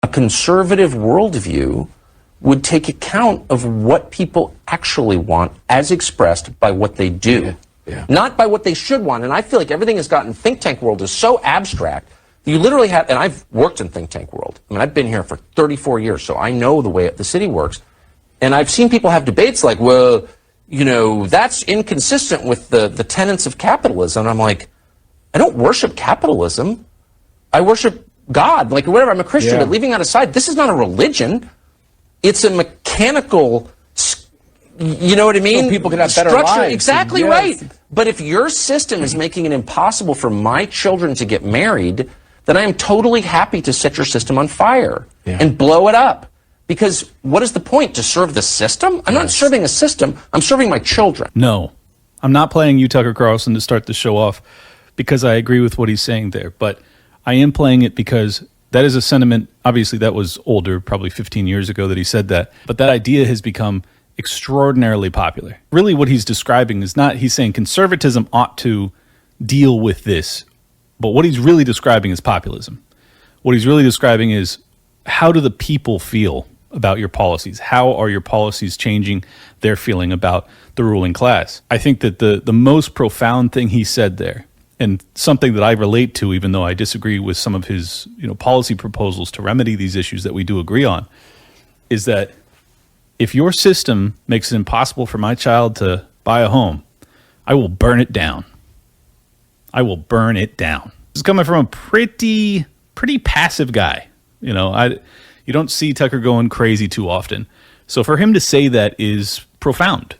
A conservative worldview would take account of what people actually want as expressed by what they do, not by what they should want. And I feel like everything has gotten, think tank world is so abstract. You literally have, and I've worked in think tank world. I mean, I've been here for 34 years, so I know the way the city works. And I've seen people have debates like, well, you know, that's inconsistent with the tenets of capitalism. And I'm like, I don't worship capitalism. I worship God, like whatever. I'm a Christian, but leaving that aside, this is not a religion. It's a mechanical, you know what I mean? So people can have better structure. lives. Exactly right. But if your system is making it impossible for my children to get married, then I am totally happy to set your system on fire and blow it up. Because what is the point? To serve the system? I'm not serving a system. I'm serving my children. No, I'm not playing you, Tucker Carlson, to start the show off because I agree with what he's saying there. But I am playing it because that is a sentiment. Obviously, that was older, probably 15 years ago that he said that. But that idea has become extraordinarily popular. Really what he's describing is not, he's saying conservatism ought to deal with this. But what he's really describing is populism. What he's really describing is, how do the people feel about your policies? How are your policies changing their feeling about the ruling class? I think that the most profound thing he said there, and something that I relate to, even though I disagree with some of his policy proposals to remedy these issues that we do agree on, is that if your system makes it impossible for my child to buy a home, I will burn it down. I will burn it down. This is coming from a pretty passive guy. You don't see Tucker going crazy too often. So for him to say that is profound.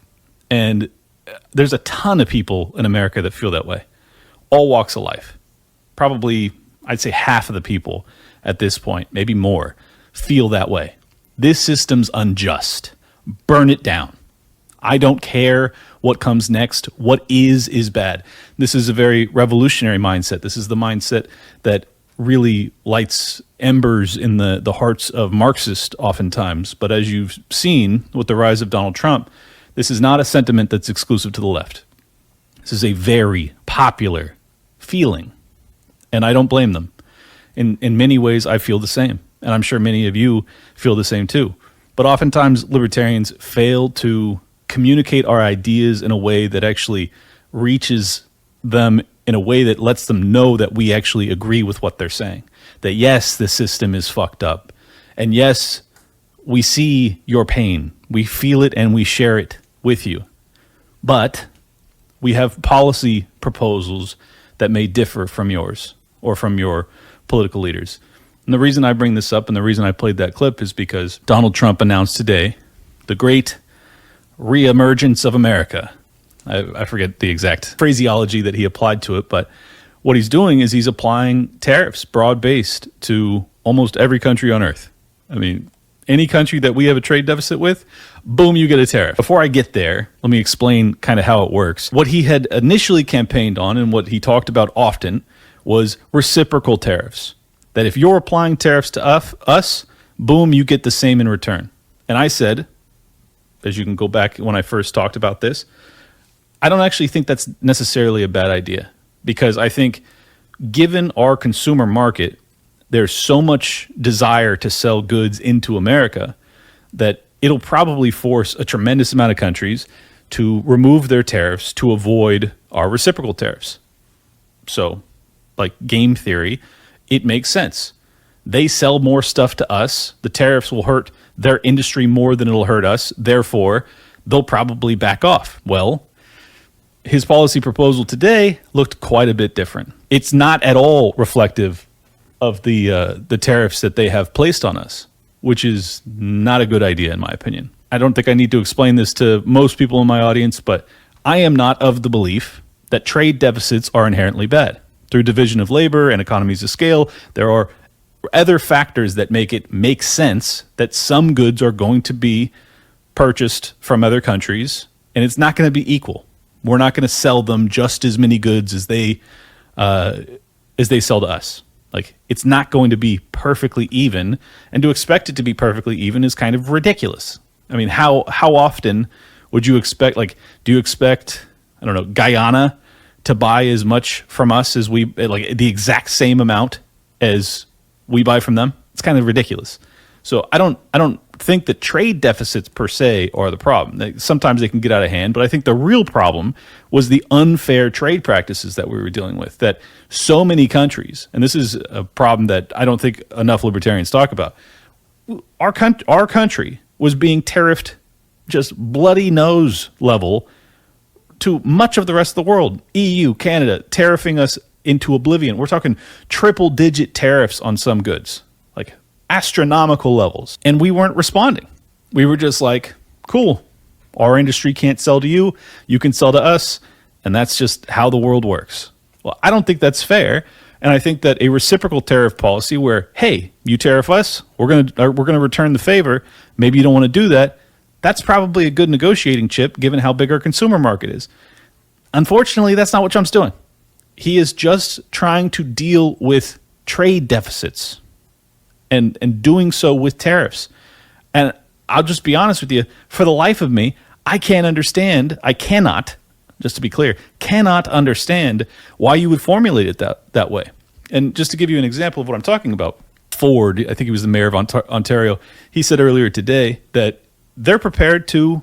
And there's a ton of people in America that feel that way. All walks of life. Probably, I'd say half of the people at this point, maybe more, feel that way. This system's unjust. Burn it down. I don't care what comes next. What is bad. This is a very revolutionary mindset. This is the mindset that really lights embers in the hearts of Marxists oftentimes. But as you've seen with the rise of Donald Trump, this is not a sentiment that's exclusive to the left. This is a very popular feeling, and I don't blame them. In many ways, I feel the same, and I'm sure many of you feel the same too. But oftentimes, libertarians fail to communicate our ideas in a way that actually reaches them in a way that lets them know that we actually agree with what they're saying. That yes, the system is fucked up. And yes, we see your pain. We feel it and we share it with you. But we have policy proposals that may differ from yours or from your political leaders. And the reason I bring this up and the reason I played that clip is because Donald Trump announced today the great reemergence of America. I forget the exact phraseology that he applied to it, but what he's doing is he's applying tariffs broad-based to almost every country on earth. I mean, any country that we have a trade deficit with, boom, you get a tariff. Before I get there, let me explain kind of how it works. What he had initially campaigned on and what he talked about often was reciprocal tariffs. That if you're applying tariffs to us, boom, you get the same in return. And I said, as you can go back when I first talked about this, I don't actually think that's necessarily a bad idea, because I think given our consumer market, there's so much desire to sell goods into America that it'll probably force a tremendous amount of countries to remove their tariffs to avoid our reciprocal tariffs. So, like game theory, it makes sense. They sell more stuff to us. The tariffs will hurt their industry more than it'll hurt us. Therefore, they'll probably back off. Well, his policy proposal today looked quite a bit different. It's not at all reflective of the tariffs that they have placed on us, which is not a good idea in my opinion. I don't think I need to explain this to most people in my audience, but I am not of the belief that trade deficits are inherently bad. Through division of labor and economies of scale, there are other factors that make it make sense that some goods are going to be purchased from other countries, and it's not going to be equal. We're not going to sell them just as many goods as they sell to us. Like, it's not going to be perfectly even, and to expect it to be perfectly even is kind of ridiculous. I mean, how often would you expect, like, do you expect, I don't know, Guyana to buy as much from us as we, like the exact same amount as we buy from them? It's kind of ridiculous. So I don't think that trade deficits per se are the problem. Sometimes they can get out of hand, but I think the real problem was the unfair trade practices that we were dealing with. That so many countries, and this is a problem that I don't think enough libertarians talk about, our country was being tariffed just bloody nose level to much of the rest of the world. EU, Canada, tariffing us into oblivion. We're talking triple-digit tariffs on some goods, like astronomical levels. And we weren't responding. We were just like, cool, our industry can't sell to you, you can sell to us, and that's just how the world works. Well, I don't think that's fair. And I think that a reciprocal tariff policy where, hey, you tariff us, we're gonna return the favor. Maybe you don't want to do that. That's probably a good negotiating chip given how big our consumer market is. Unfortunately, that's not what Trump's doing. He is just trying to deal with trade deficits and doing so with tariffs. And I'll just be honest with you, for the life of me, I cannot, just to be clear, cannot understand why you would formulate it that way. And just to give you an example of what I'm talking about, Ford, I think he was the mayor of Ontario, he said earlier today that they're prepared to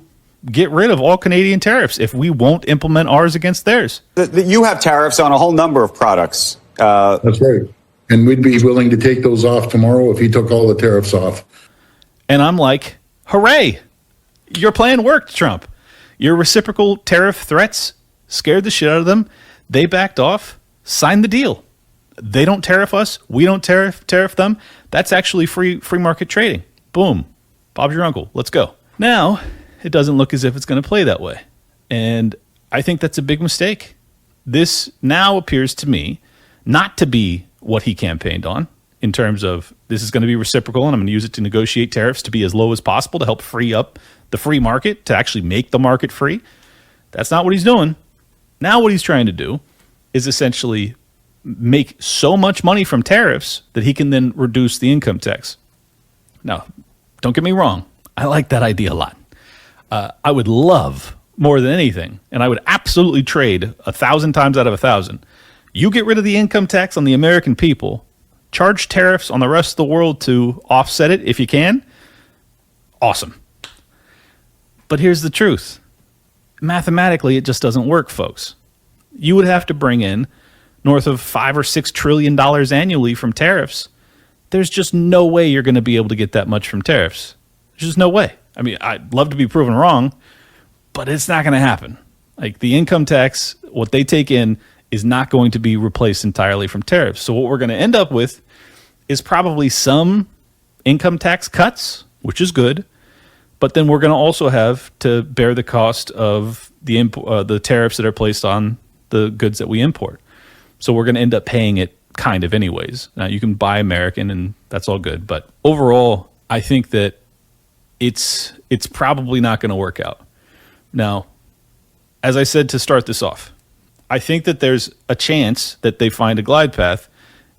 get rid of all Canadian tariffs if we won't implement ours against theirs. You have tariffs on a whole number of products. That's right. And we'd be willing to take those off tomorrow if he took all the tariffs off. And I'm like, hooray, your plan worked, Trump. Your reciprocal tariff threats scared the shit out of them. They backed off, signed the deal. They don't tariff us. We don't tariff them. That's actually free market trading. Boom. Bob's your uncle. Let's go. Now, it doesn't look as if it's going to play that way. And I think that's a big mistake. This now appears to me not to be what he campaigned on in terms of this is going to be reciprocal and I'm going to use it to negotiate tariffs to be as low as possible to help free up the free market, to actually make the market free. That's not what he's doing. Now what he's trying to do is essentially make so much money from tariffs that he can then reduce the income tax. Now, don't get me wrong. I like that idea a lot. I would love more than anything, and I would absolutely trade 1,000 times out of 1,000. You get rid of the income tax on the American people, charge tariffs on the rest of the world to offset it if you can. Awesome. But here's the truth. Mathematically, it just doesn't work, folks. You would have to bring in north of $5 or $6 trillion annually from tariffs. There's just no way you're going to be able to get that much from tariffs. There's just no way. I mean, I'd love to be proven wrong, but it's not going to happen. Like the income tax, what they take in is not going to be replaced entirely from tariffs. So what we're going to end up with is probably some income tax cuts, which is good, but then we're going to also have to bear the cost of the tariffs that are placed on the goods that we import. So we're going to end up paying it kind of anyways. Now you can buy American and that's all good, but overall, I think that it's probably not going to work out. Now, as I said to start this off, I think that there's a chance that they find a glide path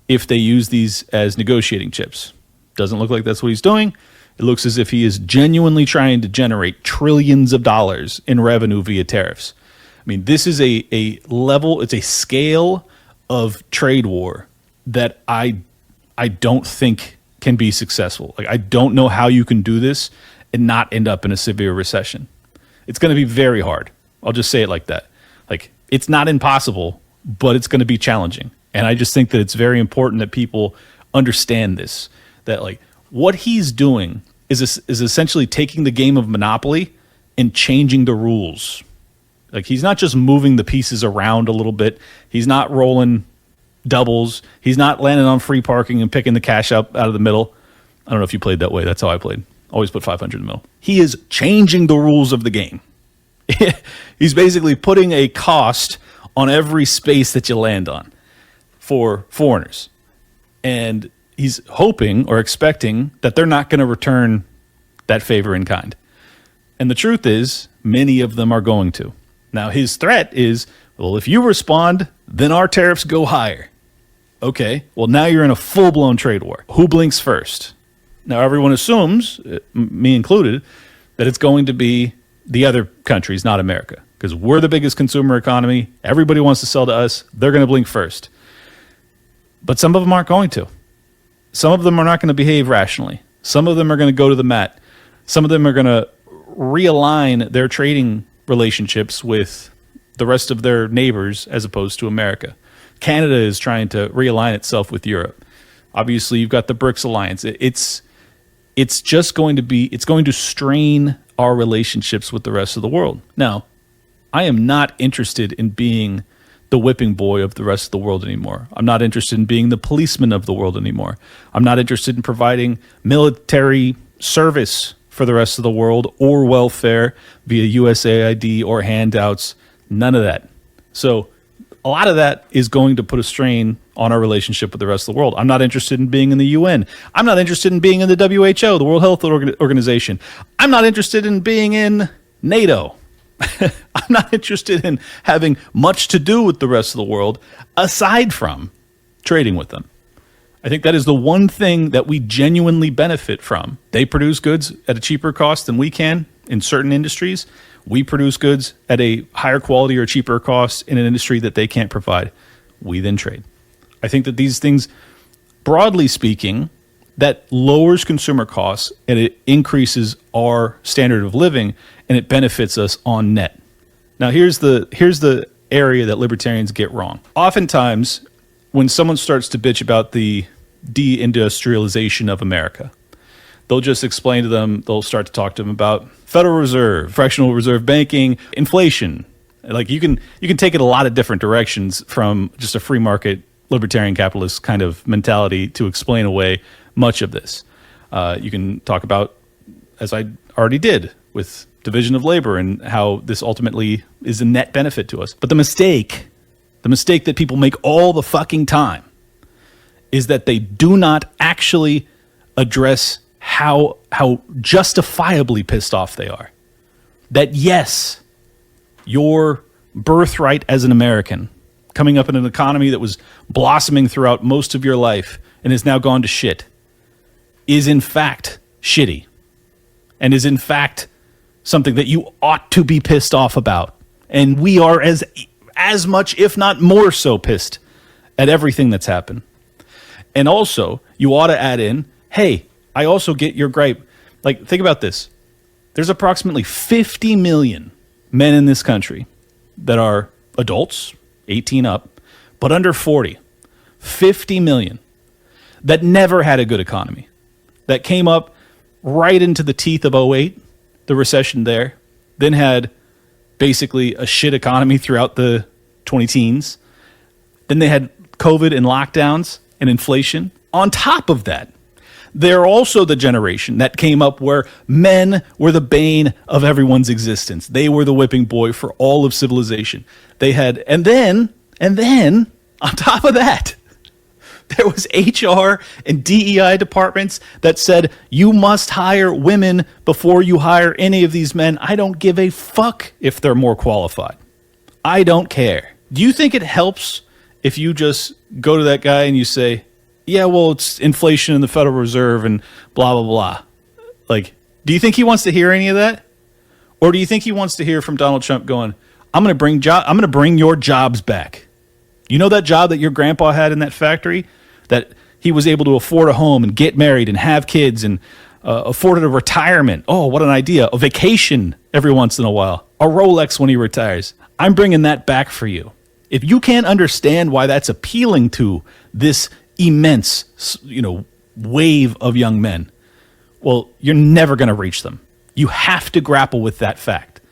if they use these as negotiating chips. Doesn't look like that's what he's doing. It looks as if he is genuinely trying to generate trillions of dollars in revenue via tariffs. I mean, this is a level, it's a scale of trade war that I don't think can be successful. Like, I don't know how you can do this and not end up in a severe recession. It's going to be very hard. I'll just say it like that. Like, it's not impossible, but it's going to be challenging. And I just think that it's very important that people understand this, that like what he's doing is essentially taking the game of Monopoly and changing the rules. Like, he's not just moving the pieces around a little bit. He's not rolling doubles. He's not landing on free parking and picking the cash up out of the middle. I don't know if you played that way. That's how I played. Always put 500 in the middle. He is changing the rules of the game. He's basically putting a cost on every space that you land on for foreigners. And he's hoping or expecting that they're not going to return that favor in kind. And the truth is, many of them are going to. Now, his threat is, well, if you respond, then our tariffs go higher. Okay, well, now you're in a full-blown trade war. Who blinks first? Now, everyone assumes, me included, that it's going to be the other countries, not America, because we're the biggest consumer economy. Everybody wants to sell to us. They're going to blink first. But some of them aren't going to. Some of them are not going to behave rationally. Some of them are going to go to the mat. Some of them are going to realign their trading relationships with the rest of their neighbors as opposed to America. Canada is trying to realign itself with Europe. Obviously, you've got the BRICS alliance. It's just going to strain our relationships with the rest of the world. Now, I am not interested in being the whipping boy of the rest of the world anymore. I'm not interested in being the policeman of the world anymore. I'm not interested in providing military service for the rest of the world or welfare via USAID or handouts. None of that. So a lot of that is going to put a strain on our relationship with the rest of the world. I'm not interested in being in the UN. I'm not interested in being in the WHO, the World Health Organization. I'm not interested in being in NATO. I'm not interested in having much to do with the rest of the world aside from trading with them. I think that is the one thing that we genuinely benefit from. They produce goods at a cheaper cost than we can in certain industries. We produce goods at a higher quality or cheaper cost in an industry that they can't provide. We then trade. I think that these things, broadly speaking, that lowers consumer costs and it increases our standard of living and it benefits us on net. Now, here's the area that libertarians get wrong. Oftentimes, when someone starts to bitch about the deindustrialization of America, they'll just explain to them, they'll start to talk to them about Federal Reserve, fractional reserve banking, inflation. Like you can take it a lot of different directions from just a free market libertarian capitalist kind of mentality to explain away much of this. You can talk about, as I already did, with division of labor and how this ultimately is a net benefit to us. But the mistake that people make all the fucking time is that they do not actually address how justifiably pissed off they are. That yes, your birthright as an American, coming up in an economy that was blossoming throughout most of your life and has now gone to shit, is in fact shitty and is in fact something that you ought to be pissed off about. And we are as much, if not more so, pissed at everything that's happened. And also, you ought to add in, hey, I also get your gripe. Like, think about this. There's approximately 50 million men in this country that are adults, 18 up, but under 40. 50 million that never had a good economy, that came up right into the teeth of '08, the recession there, then had basically a shit economy throughout the 20-teens. Then they had COVID and lockdowns and inflation. On top of that, they're also the generation that came up where men were the bane of everyone's existence. They were the whipping boy for all of civilization. They had, and then, on top of that, there was HR and DEI departments that said, you must hire women before you hire any of these men. I don't give a fuck if they're more qualified. I don't care. Do you think it helps if you just go to that guy and you say, yeah, well, it's inflation in the Federal Reserve and blah, blah, blah. Like, do you think he wants to hear any of that? Or do you think he wants to hear from Donald Trump going, I'm going to bring your jobs back. You know that job that your grandpa had in that factory? That he was able to afford a home and get married and have kids and afforded a retirement. Oh, what an idea. A vacation every once in a while. A Rolex when he retires. I'm bringing that back for you. If you can't understand why that's appealing to this immense, wave of young men, well, you're never going to reach them. You have to grapple with that fact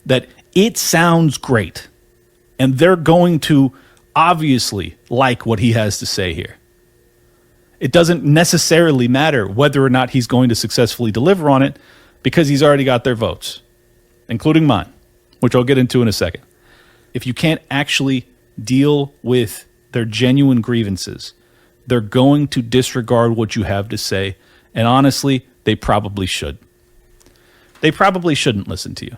that it sounds great and they're going to obviously like what he has to say here. It doesn't necessarily matter whether or not he's going to successfully deliver on it because he's already got their votes, including mine, which I'll get into in a second. If you can't actually deal with their genuine grievances, they're going to disregard what you have to say. And honestly, they probably should. They probably shouldn't listen to you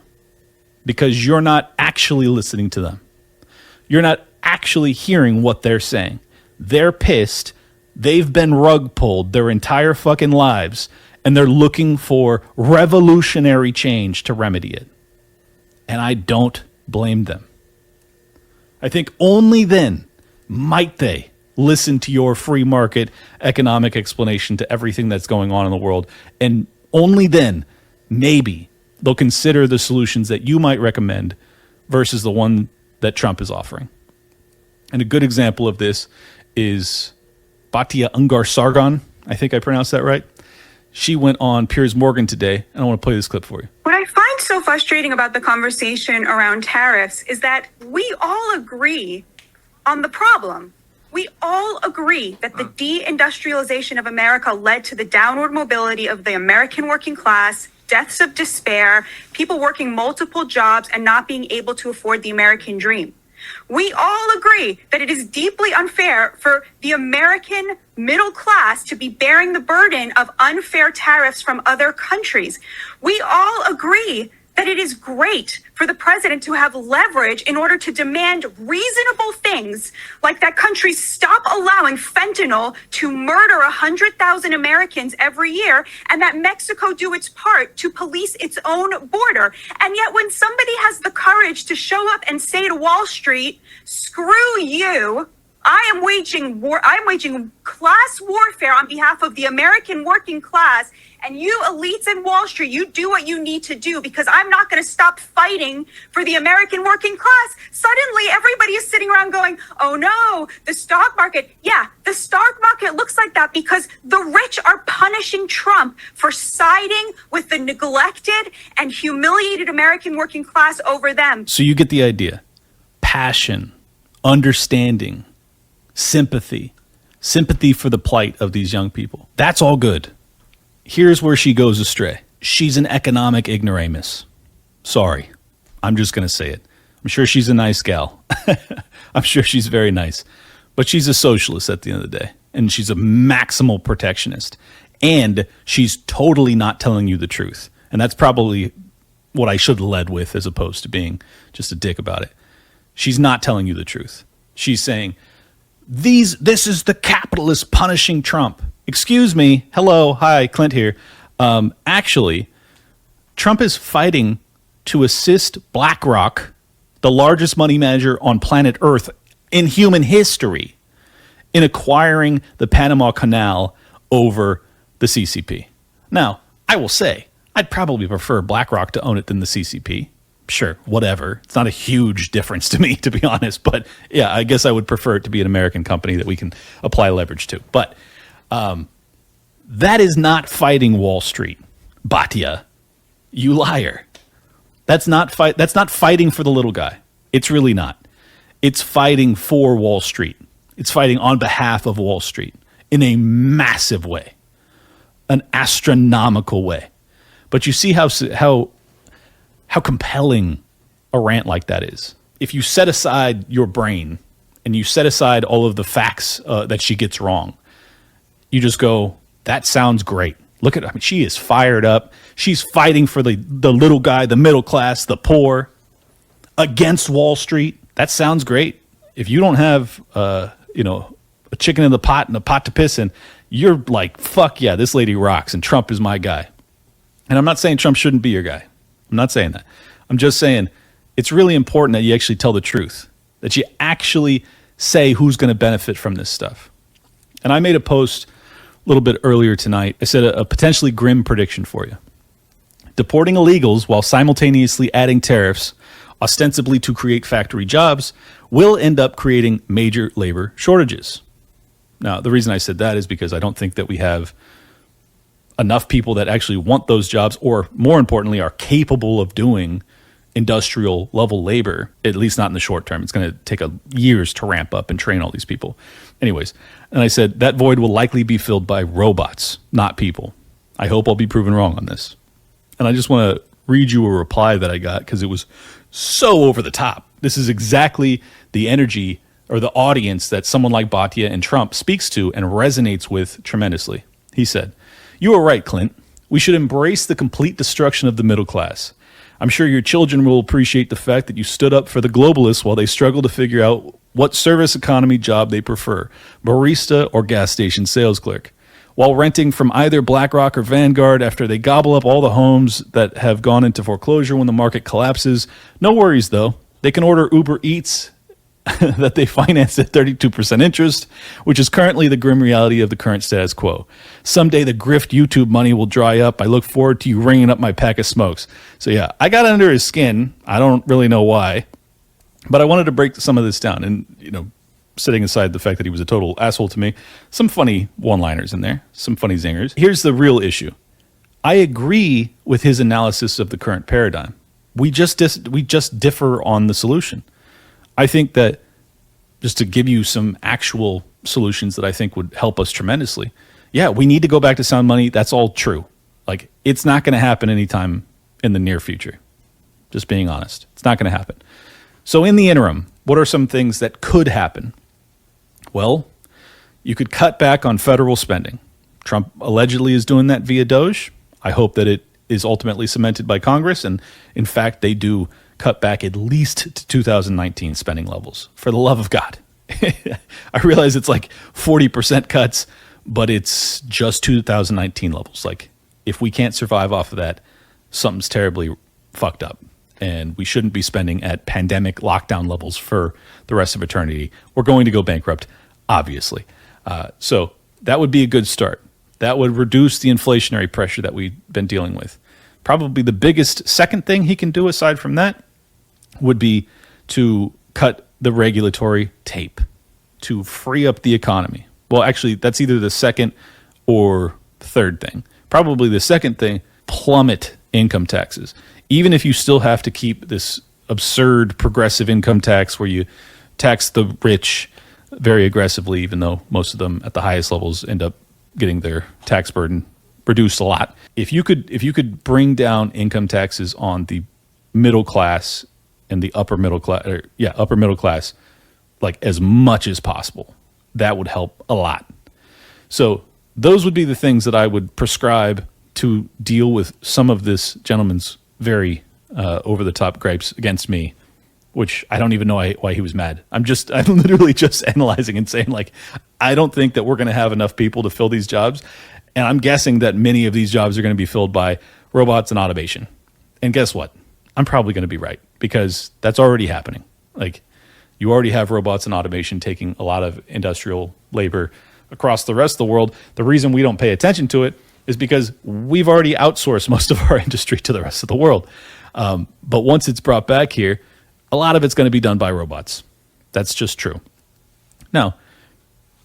because you're not actually listening to them. You're not actually hearing what they're saying. They're pissed. They've been rug pulled their entire fucking lives, and they're looking for revolutionary change to remedy it. And I don't blame them. I think only then might they listen to your free market economic explanation to everything that's going on in the world. And only then, maybe, they'll consider the solutions that you might recommend versus the one that Trump is offering. And a good example of this is Batia Ungar-Sargon. I think I pronounced that right. She went on Piers Morgan today, and I want to play this clip for you. What I find so frustrating about the conversation around tariffs is that we all agree on the problem. We all agree that the deindustrialization of America led to the downward mobility of the American working class, deaths of despair, people working multiple jobs and not being able to afford the American dream. We all agree that it is deeply unfair for the American middle class to be bearing the burden of unfair tariffs from other countries. We all agree that it is great for the president to have leverage in order to demand reasonable things, like that countries stop allowing fentanyl to murder 100,000 Americans every year, and that Mexico do its part to police its own border. And yet when somebody has the courage to show up and say to Wall Street, screw you, I am waging war. I'm waging class warfare on behalf of the American working class. And you elites in Wall Street, you do what you need to do because I'm not going to stop fighting for the American working class. Suddenly, everybody is sitting around going, oh no, the stock market. Yeah, the stock market looks like that because the rich are punishing Trump for siding with the neglected and humiliated American working class over them. So you get the idea. Passion, understanding, sympathy for the plight of these young people. That's all good. Here's where she goes astray. She's an economic ignoramus. Sorry. I'm just going to say it. I'm sure she's a nice gal. I'm sure she's very nice. But she's a socialist at the end of the day. And she's a maximal protectionist. And she's totally not telling you the truth. And that's probably what I should have led with as opposed to being just a dick about it. She's not telling you the truth. She's saying, this is the capitalist punishing Trump. Excuse me. Hello. Hi, Clint here. Actually, Trump is fighting to assist BlackRock, the largest money manager on planet Earth in human history, in acquiring the Panama Canal over the CCP. Now, I will say, I'd probably prefer BlackRock to own it than the CCP. Sure, whatever. It's not a huge difference to me, to be honest. But yeah, I guess I would prefer it to be an American company that we can apply leverage to. But that is not fighting Wall Street, Batia. You liar. That's not fighting for the little guy. It's really not. It's fighting for Wall Street. It's fighting on behalf of Wall Street in a massive way, an astronomical way. But you see how compelling a rant like that is. If you set aside your brain and you set aside all of the facts that she gets wrong, you just go, that sounds great. Look at her. I mean, she is fired up. She's fighting for the little guy, the middle class, the poor, against Wall Street. That sounds great. If you don't have, a chicken in the pot and a pot to piss in, you're like, fuck yeah, this lady rocks and Trump is my guy. And I'm not saying Trump shouldn't be your guy. I'm not saying that. I'm just saying it's really important that you actually tell the truth, that you actually say who's going to benefit from this stuff. And I made a post a little bit earlier tonight. I said a potentially grim prediction for you. Deporting illegals while simultaneously adding tariffs, ostensibly to create factory jobs, will end up creating major labor shortages. Now, the reason I said that is because I don't think that we have enough people that actually want those jobs, or more importantly, are capable of doing industrial level labor, at least not in the short term. It's going to take years to ramp up and train all these people. Anyways, and I said that void will likely be filled by robots, not people. I hope I'll be proven wrong on this. And I just want to read you a reply that I got because it was so over the top. This is exactly the energy or the audience that someone like Batia and Trump speaks to and resonates with tremendously. He said, "You are right, Clint. We should embrace the complete destruction of the middle class. I'm sure your children will appreciate the fact that you stood up for the globalists while they struggle to figure out what service economy job they prefer, barista or gas station sales clerk. While renting from either BlackRock or Vanguard after they gobble up all the homes that have gone into foreclosure when the market collapses. No worries, though. They can order Uber Eats that they financed at 32% interest, which is currently the grim reality of the current status quo. Someday the grift YouTube money will dry up. I look forward to you ringing up my pack of smokes. So yeah, I got under his skin. I don't really know why, but I wanted to break some of this down. And, setting aside the fact that he was a total asshole to me, some funny one-liners in there, some funny zingers. Here's the real issue. I agree with his analysis of the current paradigm. We just differ on the solution. I think that, just to give you some actual solutions that I think would help us tremendously, yeah, we need to go back to sound money. That's all true. Like, it's not going to happen anytime in the near future. Just being honest. It's not going to happen. So in the interim, what are some things that could happen? Well, you could cut back on federal spending. Trump allegedly is doing that via Doge. I hope that it is ultimately cemented by Congress. And in fact, they do cut back at least to 2019 spending levels. For the love of God. I realize it's like 40% cuts, but it's just 2019 levels. Like, if we can't survive off of that, something's terribly fucked up. And we shouldn't be spending at pandemic lockdown levels for the rest of eternity. We're going to go bankrupt, obviously. So that would be a good start. That would reduce the inflationary pressure that we've been dealing with. Probably the biggest second thing he can do aside from that would be to cut the regulatory tape to free up the economy. Well, actually, that's either the second or third thing. Probably the second thing, plummet income taxes. Even if you still have to keep this absurd progressive income tax where you tax the rich very aggressively, even though most of them at the highest levels end up getting their tax burden reduced a lot. If you could bring down income taxes on the middle class and the upper middle class, like as much as possible, that would help a lot. So those would be the things that I would prescribe to deal with some of this gentleman's very over-the-top gripes against me, which I don't even know why he was mad. I'm literally just analyzing and saying, like, I don't think that we're going to have enough people to fill these jobs. And I'm guessing that many of these jobs are going to be filled by robots and automation. And guess what? I'm probably going to be right, because that's already happening. Like, you already have robots and automation taking a lot of industrial labor across the rest of the world. The reason we don't pay attention to it is because we've already outsourced most of our industry to the rest of the world. But once it's brought back here, a lot of it's going to be done by robots. That's just true. Now,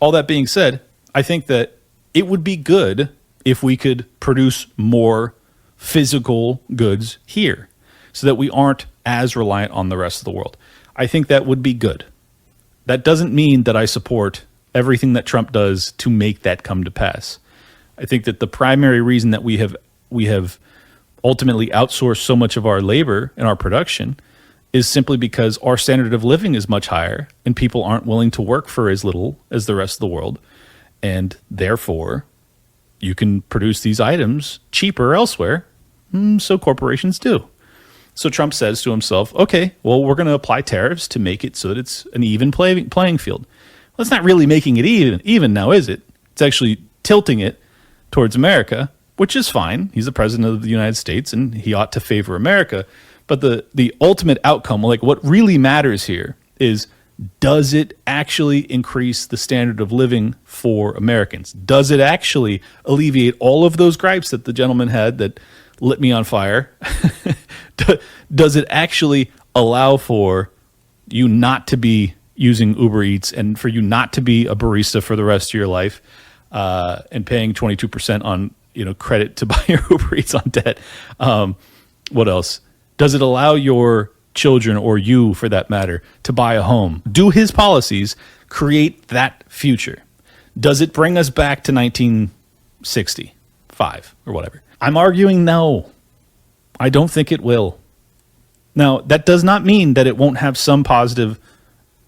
all that being said, I think that it would be good if we could produce more physical goods here so that we aren't as reliant on the rest of the world. I think that would be good. That doesn't mean that I support everything that Trump does to make that come to pass. I think that the primary reason that we have ultimately outsourced so much of our labor and our production is simply because our standard of living is much higher and people aren't willing to work for as little as the rest of the world. And therefore, you can produce these items cheaper elsewhere. So corporations do. So Trump says to himself, okay, well, we're going to apply tariffs to make it so that it's an even playing field. Well, it's not really making it even now, is it? It's actually tilting it towards America, which is fine. He's the president of the United States and he ought to favor America. But the ultimate outcome, like what really matters here is, does it actually increase the standard of living for Americans? Does it actually alleviate all of those gripes that the gentleman had that lit me on fire? Does it actually allow for you not to be using Uber Eats and for you not to be a barista for the rest of your life and paying 22% on credit to buy your Uber Eats on debt? What else? Does it allow your children, or you for that matter, to buy a home? Do his policies create that future? Does it bring us back to 1965 or whatever? I'm arguing no. I don't think it will. Now, that does not mean that it won't have some positive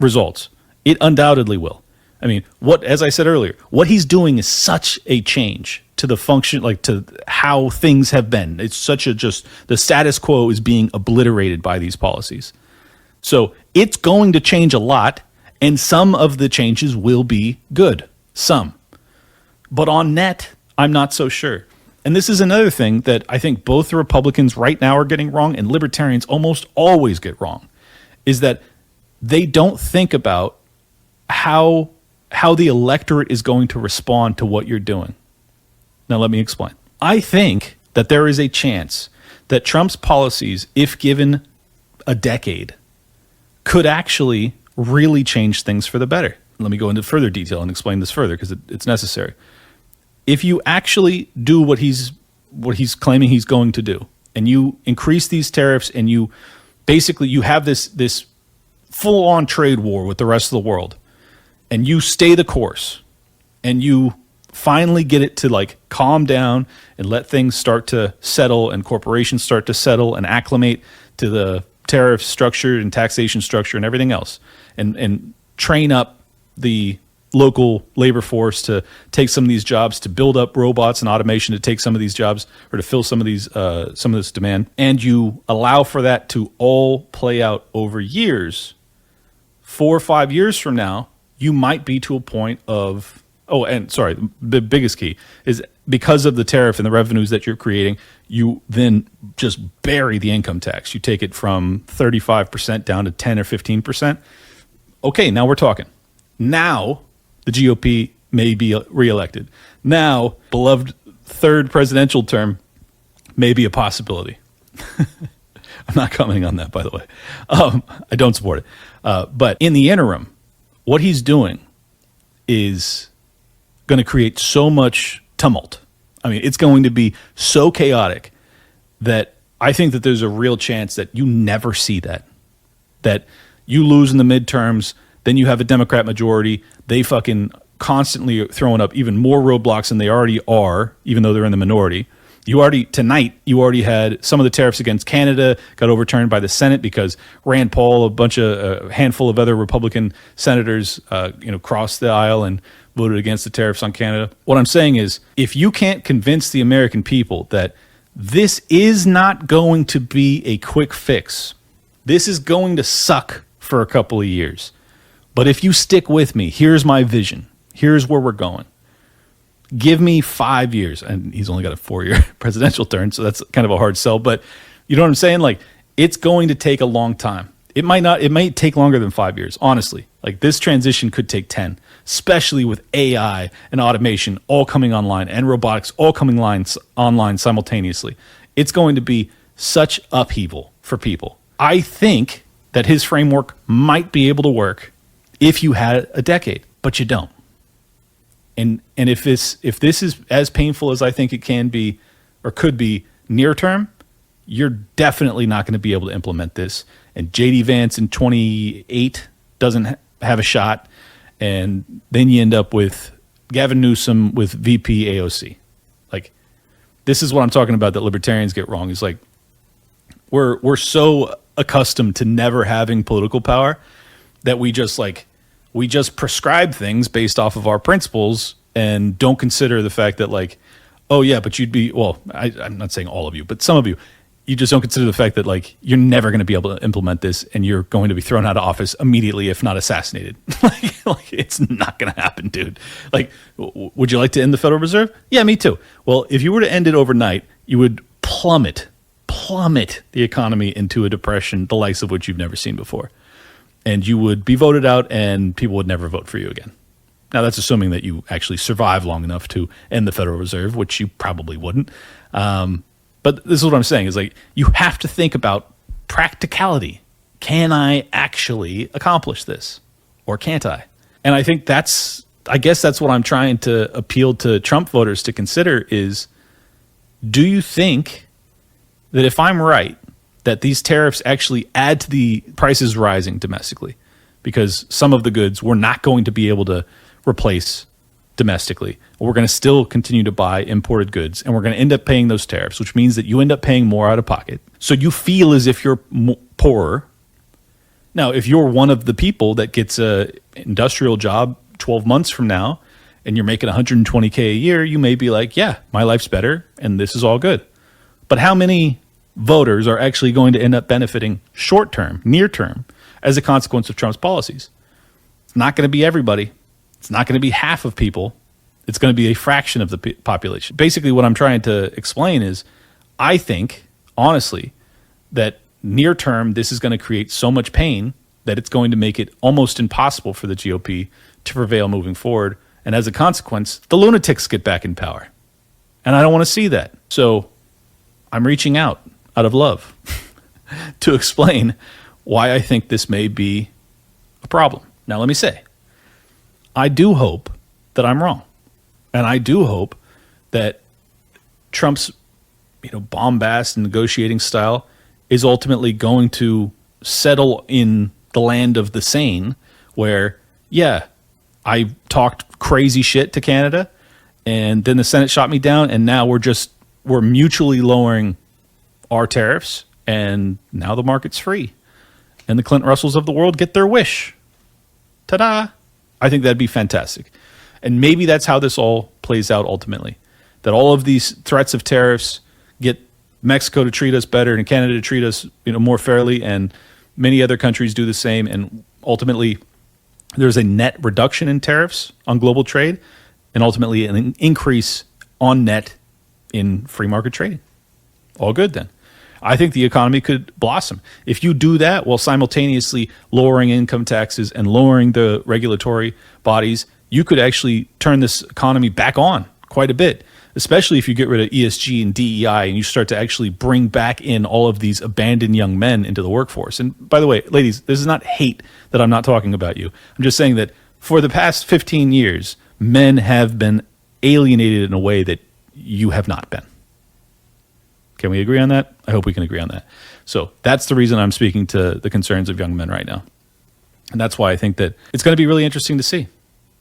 results. It undoubtedly will. I mean, as I said earlier, what he's doing is such a change to the function, like to how things have been. It's such the status quo is being obliterated by these policies. So it's going to change a lot, and some of the changes will be good. Some. But on net, I'm not so sure. And this is another thing that I think both the Republicans right now are getting wrong and libertarians almost always get wrong, is that they don't think about how the electorate is going to respond to what you're doing. Now, let me explain. I think that there is a chance that Trump's policies, if given a decade, could actually really change things for the better. Let me go into further detail and explain this further because it's necessary. If you actually do what he's claiming he's going to do, and you increase these tariffs, and you basically you have this full-on trade war with the rest of the world, and you stay the course, and you finally get it to like calm down and let things start to settle, and corporations start to settle and acclimate to the tariff structure and taxation structure and everything else, and train up the local labor force to take some of these jobs, to build up robots and automation to take some of these jobs, or to fill some of this demand, and you allow for that to all play out over years, 4 or 5 years from now, you might be to a point of, oh, and sorry, the biggest key is because of the tariff and the revenues that you're creating, you then just bury the income tax. You take it from 35% down to 10 or 15%. Okay, now we're talking. Now the GOP may be reelected. Now, beloved third presidential term may be a possibility. I'm not commenting on that, by the way. I don't support it. But in the interim, what he's doing is going to create so much tumult. I mean, it's going to be so chaotic that I think that there's a real chance that you never see that you lose in the midterms, then you have a Democrat majority. They fucking constantly throwing up even more roadblocks than they already are, even though they're in the minority. Tonight, you already had some of the tariffs against Canada got overturned by the Senate because Rand Paul, a handful of other Republican senators, crossed the aisle and voted against the tariffs on Canada. What I'm saying is, if you can't convince the American people that this is not going to be a quick fix, this is going to suck for a couple of years. But if you stick with me, here's my vision. Here's where we're going. Give me 5 years. And he's only got a 4-year presidential term, so that's kind of a hard sell. But you know what I'm saying? Like, it's going to take a long time. It may take longer than 5 years, honestly. Like, this transition could take 10, especially with AI and automation all coming online and robotics all coming online simultaneously. It's going to be such upheaval for people. I think that his framework might be able to work if you had a decade, but you don't. And if this is as painful as I think it can be or could be near term, you're definitely not going to be able to implement this. And J.D. Vance in 28 doesn't have a shot. And then you end up with Gavin Newsom with VP AOC. Like, this is what I'm talking about that libertarians get wrong. Is like, we're so accustomed to never having political power that we just prescribe things based off of our principles and don't consider the fact that, like, oh yeah, but you'd be, well, I'm not saying all of you, but some of you just don't consider the fact that, like, you're never going to be able to implement this and you're going to be thrown out of office immediately, if not assassinated. like, it's not going to happen, dude. Like, would you like to end the Federal Reserve? Yeah, me too. Well, if you were to end it overnight, you would plummet the economy into a depression, the likes of which you've never seen before. And you would be voted out and people would never vote for you again. Now, that's assuming that you actually survive long enough to end the Federal Reserve, which you probably wouldn't. But this is what I'm saying, is like, you have to think about practicality. Can I actually accomplish this? Or can't I? And I think I guess that's what I'm trying to appeal to Trump voters to consider is, do you think that if I'm right, that these tariffs actually add to the prices rising domestically, because some of the goods we're not going to be able to replace domestically. We're going to still continue to buy imported goods, and we're going to end up paying those tariffs, which means that you end up paying more out of pocket. So you feel as if you're poorer. Now, if you're one of the people that gets an industrial job 12 months from now and you're making $120K a year, you may be like, yeah, my life's better and this is all good. But how many voters are actually going to end up benefiting short term, near term, as a consequence of Trump's policies? It's not going to be everybody. It's not going to be half of people. It's going to be a fraction of the population. Basically, what I'm trying to explain is, I think, honestly, that near term, this is going to create so much pain that it's going to make it almost impossible for the GOP to prevail moving forward. And as a consequence, the lunatics get back in power. And I don't want to see that. So I'm reaching out of love to explain why I think this may be a problem. Now, let me say, I do hope that I'm wrong. And I do hope that Trump's bombast and negotiating style is ultimately going to settle in the land of the sane where, yeah, I talked crazy shit to Canada and then the Senate shot me down and now we're mutually lowering our tariffs and now the market's free and the Clint Russells of the world get their wish. Ta-da! I think that'd be fantastic. And maybe that's how this all plays out ultimately. That all of these threats of tariffs get Mexico to treat us better and Canada to treat us, more fairly, and many other countries do the same. And ultimately, there's a net reduction in tariffs on global trade, and ultimately an increase on net in free market trading. All good then. I think the economy could blossom. If you do that while simultaneously lowering income taxes and lowering the regulatory bodies, you could actually turn this economy back on quite a bit, especially if you get rid of ESG and DEI and you start to actually bring back in all of these abandoned young men into the workforce. And by the way, ladies, this is not hate that I'm not talking about you. I'm just saying that for the past 15 years, men have been alienated in a way that you have not been. Can we agree on that? I hope we can agree on that. So that's the reason I'm speaking to the concerns of young men right now. And that's why I think that it's going to be really interesting to see.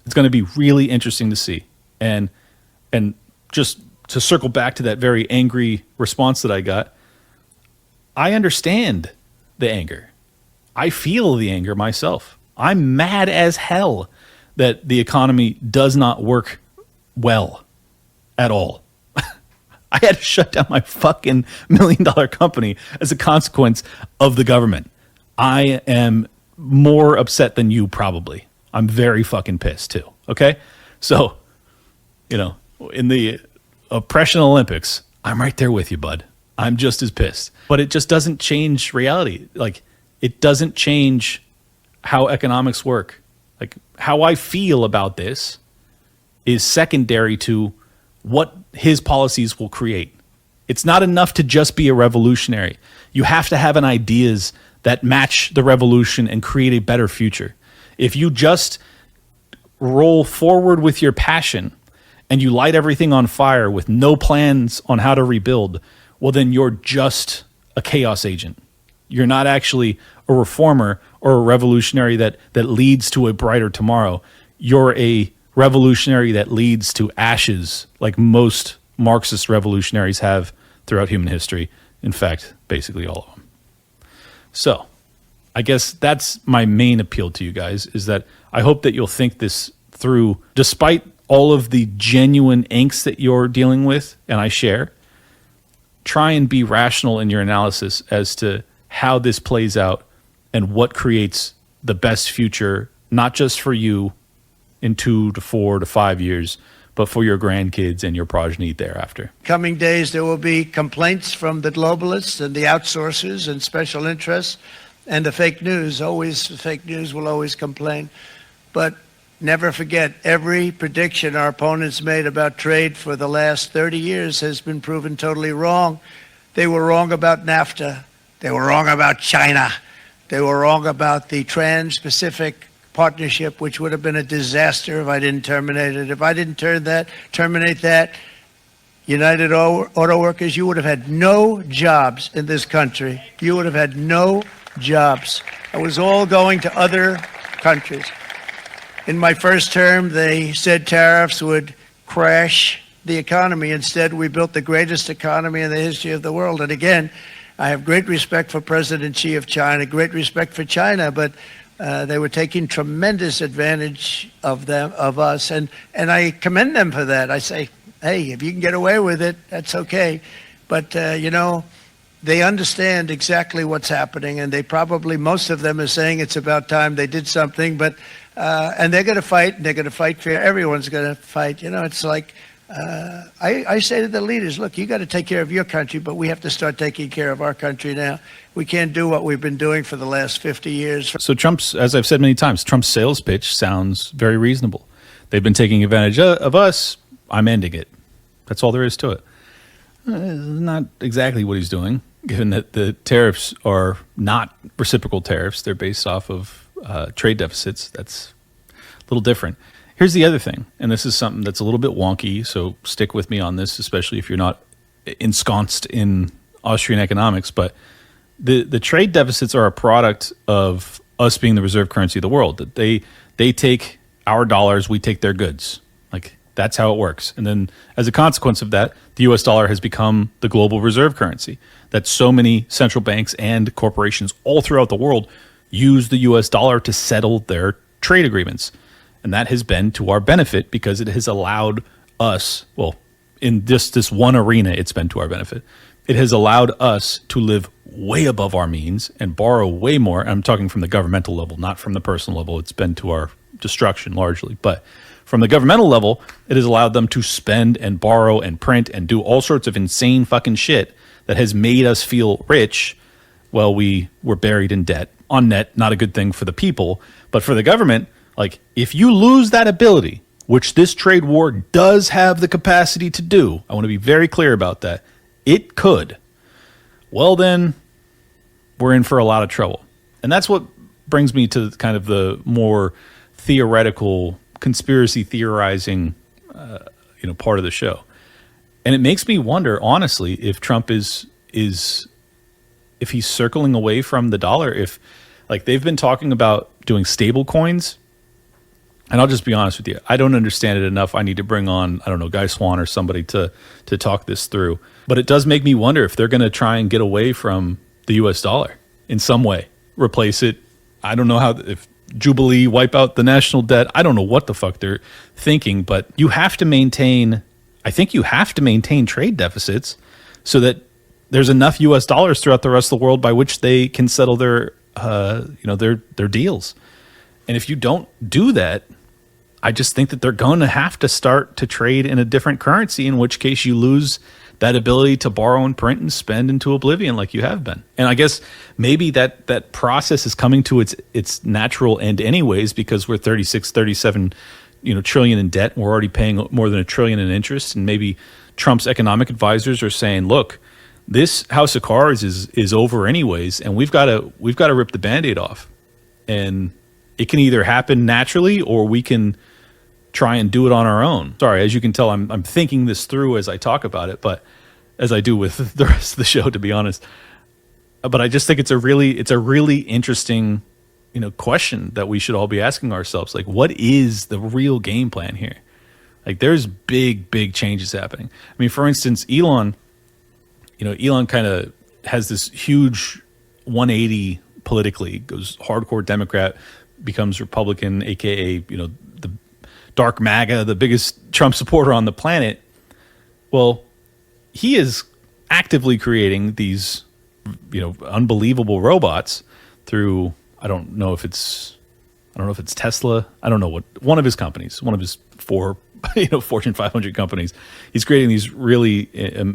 It's going to be really interesting to see. And just to circle back to that very angry response that I got, I understand the anger. I feel the anger myself. I'm mad as hell that the economy does not work well at all. I had to shut down my fucking $1 million company as a consequence of the government. I am more upset than you probably. I'm very fucking pissed too. Okay? So, in the oppression Olympics, I'm right there with you, bud. I'm just as pissed. But it just doesn't change reality. Like, it doesn't change how economics work. Like, how I feel about this is secondary to what his policies will create. It's not enough to just be a revolutionary. You have to have an ideas that match the revolution and create a better future. If you just roll forward with your passion and you light everything on fire with no plans on how to rebuild, well, then you're just a chaos agent. You're not actually a reformer or a revolutionary that leads to a brighter tomorrow. You're a revolutionary that leads to ashes, like most Marxist revolutionaries have throughout human history. In fact, basically all of them. So I guess that's my main appeal to you guys, is that I hope that you'll think this through, despite all of the genuine angst that you're dealing with, and I share. Try and be rational in your analysis as to how this plays out and what creates the best future, not just for you in 2 to 4 to 5 years, but for your grandkids and your progeny thereafter. Coming days, there will be complaints from the globalists and the outsourcers and special interests and the fake news. Always, the fake news will always complain. But never forget, every prediction our opponents made about trade for the last 30 years has been proven totally wrong. They were wrong about NAFTA. They were wrong about China. They were wrong about the Trans-Pacific Partnership, which would have been a disaster if I didn't terminate it. If I didn't terminate that, United Auto Workers, you would have had no jobs in this country. You would have had no jobs. It was all going to other countries. In my first term, they said tariffs would crash the economy. Instead, we built the greatest economy in the history of the world. And again, I have great respect for President Xi of China, great respect for China, but they were taking tremendous advantage of us, and I commend them for that. I say, hey, if you can get away with it, that's okay. But, they understand exactly what's happening, and they probably, most of them are saying it's about time they did something, but, and they're going to fight, and they're going to fight fair. Everyone's going to fight. It's like I say to the leaders, look, you got to take care of your country, but we have to start taking care of our country now. We can't do what we've been doing for the last 50 years. So Trump's, as I've said many times, Trump's sales pitch sounds very reasonable. They've been taking advantage of us. I'm ending it. That's all there is to it. Not exactly what he's doing, given that the tariffs are not reciprocal tariffs. They're based off of trade deficits. That's a little different. Here's the other thing, and this is something that's a little bit wonky, so stick with me on this, especially if you're not ensconced in Austrian economics, but the trade deficits are a product of us being the reserve currency of the world. That they take our dollars, we take their goods. Like, that's how it works. And then as a consequence of that, the US dollar has become the global reserve currency that so many central banks and corporations all throughout the world use the US dollar to settle their trade agreements. And that has been to our benefit because it has allowed us, well, in this one arena, it's been to our benefit. It has allowed us to live way above our means and borrow way more. I'm talking from the governmental level, not from the personal level. It's been to our destruction largely. But from the governmental level, it has allowed them to spend and borrow and print and do all sorts of insane fucking shit that has made us feel rich while we were buried in debt. On net, not a good thing for the people, but for the government, like, if you lose that ability, which this trade war does have the capacity to do, I want to be very clear about that, it could, well then, we're in for a lot of trouble. And that's what brings me to kind of the more theoretical, conspiracy theorizing, part of the show. And it makes me wonder, honestly, if Trump is if he's circling away from the dollar, if, like, they've been talking about doing stable coins. And I'll just be honest with you, I don't understand it enough. I need to bring on, I don't know, Guy Swan or somebody to talk this through. But it does make me wonder if they're going to try and get away from the US dollar in some way, replace it. I don't know how, if Jubilee, wipe out the national debt. I don't know what the fuck they're thinking, but you have to maintain, I think you have to maintain trade deficits so that there's enough US dollars throughout the rest of the world by which they can settle their deals. And if you don't do that, I just think that they're going to have to start to trade in a different currency, in which case you lose that ability to borrow and print and spend into oblivion like you have been. And I guess maybe that process is coming to its natural end anyways, because we're 37 trillion in debt, and we're already paying more than $1 trillion in interest. And maybe Trump's economic advisors are saying, look, this house of cards is over anyways, and we've got to rip the Band-Aid off. And it can either happen naturally, or we can try and do it on our own. Sorry, as you can tell, I'm thinking this through as I talk about it, but as I do with the rest of the show, to be honest. But I just think it's a really interesting, question that we should all be asking ourselves. Like, what is the real game plan here? Like, there's big changes happening. I mean, for instance, Elon kind of has this huge 180 politically, goes hardcore Democrat, becomes Republican, aka the dark MAGA, the biggest Trump supporter on the planet. Well, he is actively creating these unbelievable robots through, I don't know if it's Tesla, I don't know what, one of his companies, one of his 4 Fortune 500 companies. He's creating these really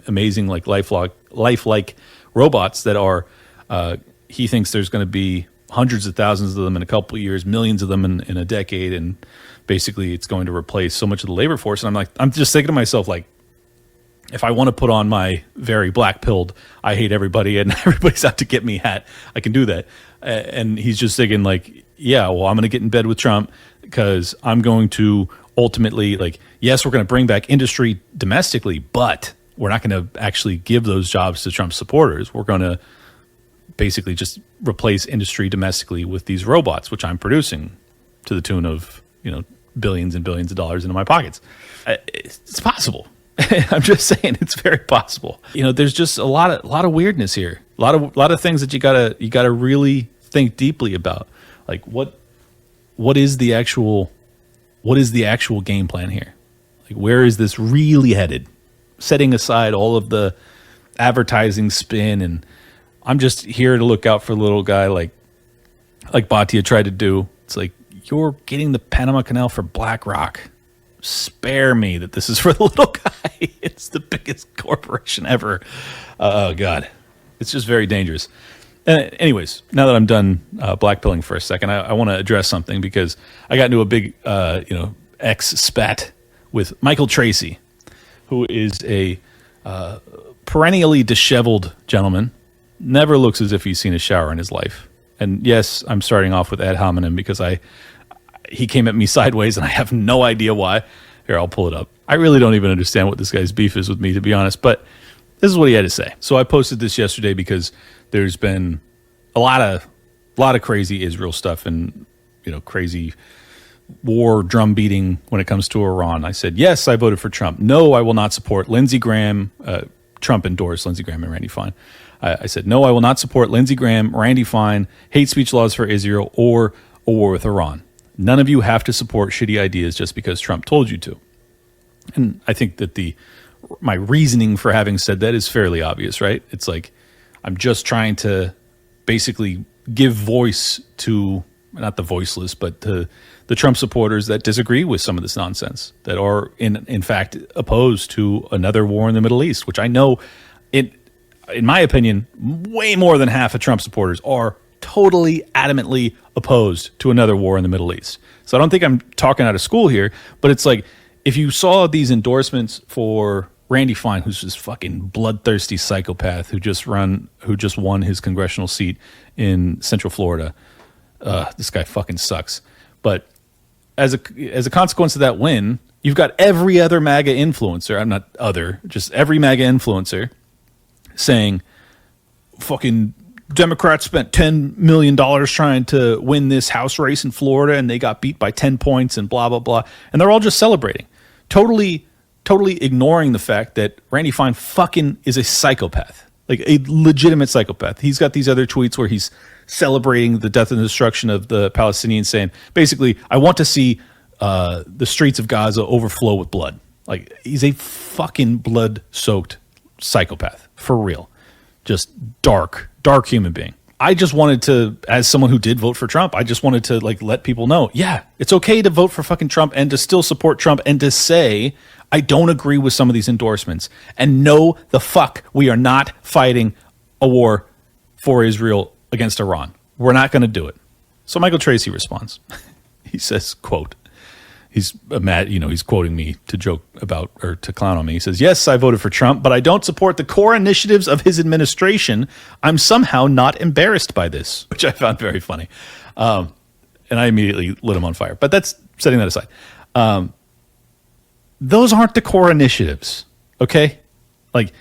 amazing, like, lifelike robots that are he thinks there's going to be hundreds of thousands of them in a couple of years, millions of them in a decade, and basically it's going to replace so much of the labor force. And I'm just thinking to myself, like, if I want to put on my very black-pilled, I hate everybody and everybody's out to get me hat, I can do that. And he's just thinking, like, yeah, well, I'm going to get in bed with Trump because I'm going to ultimately, like, yes, we're going to bring back industry domestically, but we're not going to actually give those jobs to Trump supporters. We're going to basically just replace industry domestically with these robots, which I'm producing to the tune of, billions and billions of dollars into my pockets. It's possible. I'm just saying, it's very possible. There's just a lot of weirdness here. A lot of things that you gotta really think deeply about. Like, what is the actual game plan here? Like, where is this really headed? Setting aside all of the advertising spin, and I'm just here to look out for the little guy like Bhatia tried to do. It's like, you're getting the Panama Canal for BlackRock. spare me that this is for the little guy. It's the biggest corporation ever. Oh, God. It's just very dangerous. Anyways, now that I'm done blackpilling for a second, I want to address something because I got into a big, spat with Michael Tracy, who is a perennially disheveled gentleman, never looks as if he's seen a shower in his life. And yes, I'm starting off with ad hominem because he came at me sideways and I have no idea why. Here, I'll pull it up. I really don't even understand what this guy's beef is with me, to be honest, but this is what he had to say. So I posted this yesterday because there's been a lot of crazy Israel stuff and, crazy war drum beating when it comes to Iran. I said, yes, I voted for Trump. No, I will not support Lindsey Graham. Trump endorsed Lindsey Graham and Randy Fine. I said, no, I will not support Lindsey Graham, Randy Fine, hate speech laws for Israel, or a war with Iran. None of you have to support shitty ideas just because Trump told you to. And I think that my reasoning for having said that is fairly obvious, right? It's like I'm just trying to basically give voice to, not the voiceless, but to the Trump supporters that disagree with some of this nonsense, that are in fact opposed to another war in the Middle East, which I know, in my opinion, way more than half of Trump supporters are totally adamantly opposed to another war in the Middle East. So I don't think I'm talking out of school here, but it's like if you saw these endorsements for Randy Fine, who's this fucking bloodthirsty psychopath who just won his congressional seat in Central Florida. This guy fucking sucks. But as a consequence of that win, you've got every other MAGA influencer, just every MAGA influencer saying fucking Democrats spent $10 million trying to win this House race in Florida and they got beat by 10 points and blah, blah, blah. And they're all just celebrating. Totally ignoring the fact that Randy Fine fucking is a psychopath, like a legitimate psychopath. He's got these other tweets where he's celebrating the death and destruction of the Palestinians, saying, basically, I want to see the streets of Gaza overflow with blood. Like, he's a fucking blood-soaked psychopath, for real. Just dark human being. I just wanted to, as someone who did vote for Trump, I just wanted to let people know, yeah, it's okay to vote for fucking Trump and to still support Trump and to say, I don't agree with some of these endorsements. And no, the fuck, we are not fighting a war for Israel against Iran. We're not going to do it. So Michael Tracy responds. He says, quote, he's mad, he's quoting me to joke about or to clown on me. He says, yes, I voted for Trump, but I don't support the core initiatives of his administration. I'm somehow not embarrassed by this, which I found very funny. And I immediately lit him on fire. But that's setting that aside. Those aren't the core initiatives, okay? Like,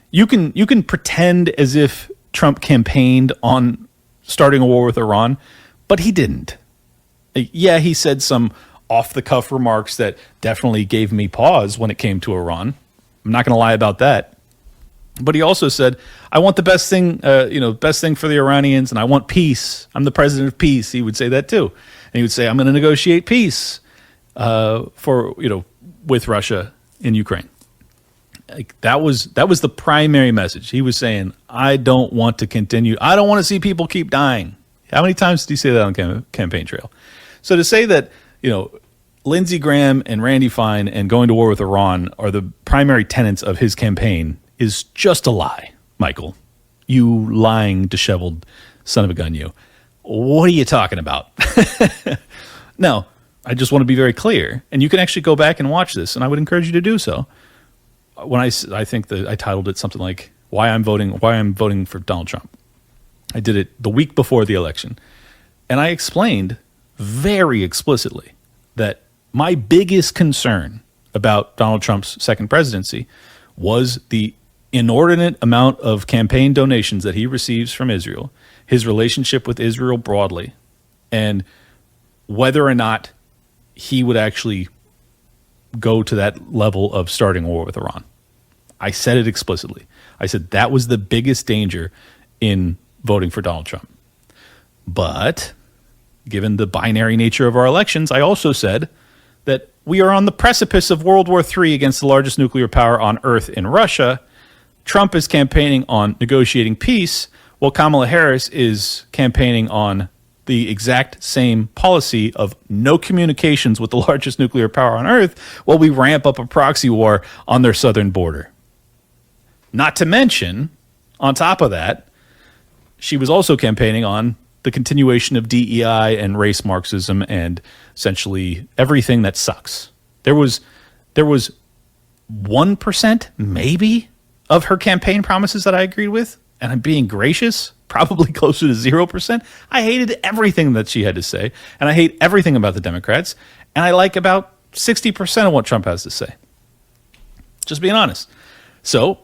you can pretend as if Trump campaigned on starting a war with Iran, but he didn't. Yeah, he said some off-the-cuff remarks that definitely gave me pause when it came to Iran. I'm not going to lie about that. But he also said, I want the best thing, best thing for the Iranians, and I want peace. I'm the president of peace. He would say that too. And he would say, I'm going to negotiate peace with Russia in Ukraine. Like, that was the primary message. He was saying, I don't want to continue. I don't want to see people keep dying. How many times did he say that on campaign trail? So to say that, Lindsey Graham and Randy Fine and going to war with Iran are the primary tenets of his campaign is just a lie, Michael. You lying, disheveled son of a gun, you. What are you talking about? Now, I just want to be very clear, and you can actually go back and watch this, and I would encourage you to do so. When I think that I titled it something like why I'm voting for Donald Trump. I did it the week before the election, and I explained very explicitly that my biggest concern about Donald Trump's second presidency was the inordinate amount of campaign donations that he receives from Israel, his relationship with Israel broadly, and whether or not he would actually go to that level of starting a war with Iran. I said it explicitly. I said that was the biggest danger in voting for Donald Trump. But given the binary nature of our elections, I also said that we are on the precipice of World War III against the largest nuclear power on Earth in Russia. Trump is campaigning on negotiating peace, while Kamala Harris is campaigning on the exact same policy of no communications with the largest nuclear power on Earth while we ramp up a proxy war on their southern border. Not to mention, on top of that, she was also campaigning on the continuation of DEI and race Marxism and essentially everything that sucks. There was 1% maybe of her campaign promises that I agreed with, and I'm being gracious, probably closer to 0%. I hated everything that she had to say, and I hate everything about the Democrats, and I like about 60% of what Trump has to say. Just being honest. So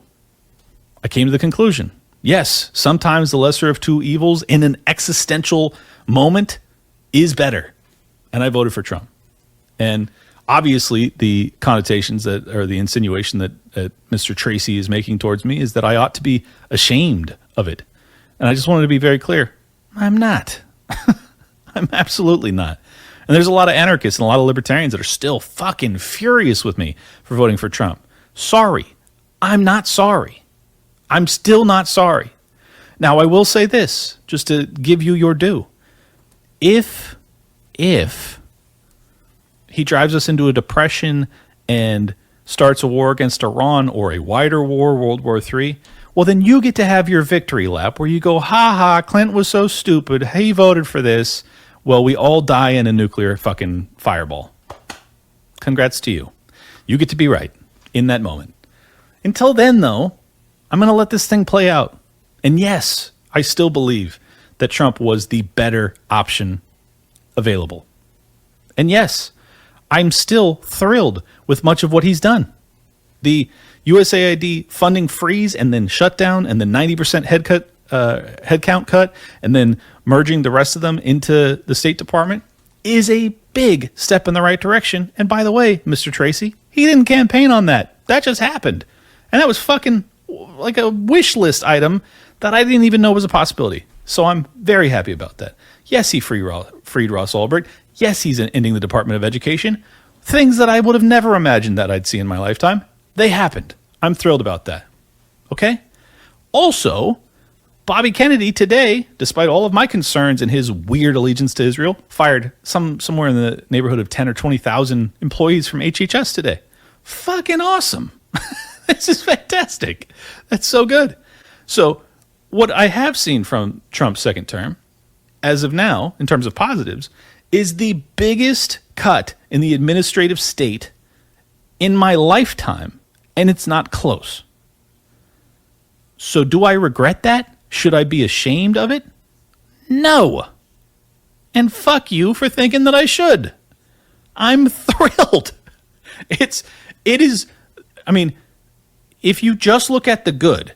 I came to the conclusion, yes, sometimes the lesser of two evils in an existential moment is better. And I voted for Trump. And obviously the connotations that, or the insinuation that Mr. Tracy is making towards me is that I ought to be ashamed of it. And I just wanted to be very clear. I'm not. I'm absolutely not. And there's a lot of anarchists and a lot of libertarians that are still fucking furious with me for voting for Trump. Sorry. I'm not sorry. I'm still not sorry. Now, I will say this, just to give you your due. If he drives us into a depression and starts a war against Iran or a wider war, World War III, well, then you get to have your victory lap where you go, ha, Clinton was so stupid. He voted for this. Well, we all die in a nuclear fucking fireball. Congrats to you. You get to be right in that moment. Until then, though, I'm going to let this thing play out. And yes, I still believe that Trump was the better option available. And yes, I'm still thrilled with much of what he's done. The USAID funding freeze and then shutdown and then 90% headcount cut and then merging the rest of them into the State Department is a big step in the right direction. And by the way, Mr. Tracy, he didn't campaign on that. That just happened. And that was fucking like a wish list item that I didn't even know was a possibility. So I'm very happy about that. Yes, he freed Ross Ulbricht. Yes, he's ending the Department of Education. Things that I would have never imagined that I'd see in my lifetime. They happened. I'm thrilled about that. Okay? Also, Bobby Kennedy today, despite all of my concerns and his weird allegiance to Israel, fired somewhere in the neighborhood of 10 or 20,000 employees from HHS today. Fucking awesome. This is fantastic. That's so good. So what I have seen from Trump's second term, as of now, in terms of positives, is the biggest cut in the administrative state in my lifetime, and it's not close. So do I regret that? Should I be ashamed of it? No. And fuck you for thinking that I should. I'm thrilled. It is, I mean, if you just look at the good,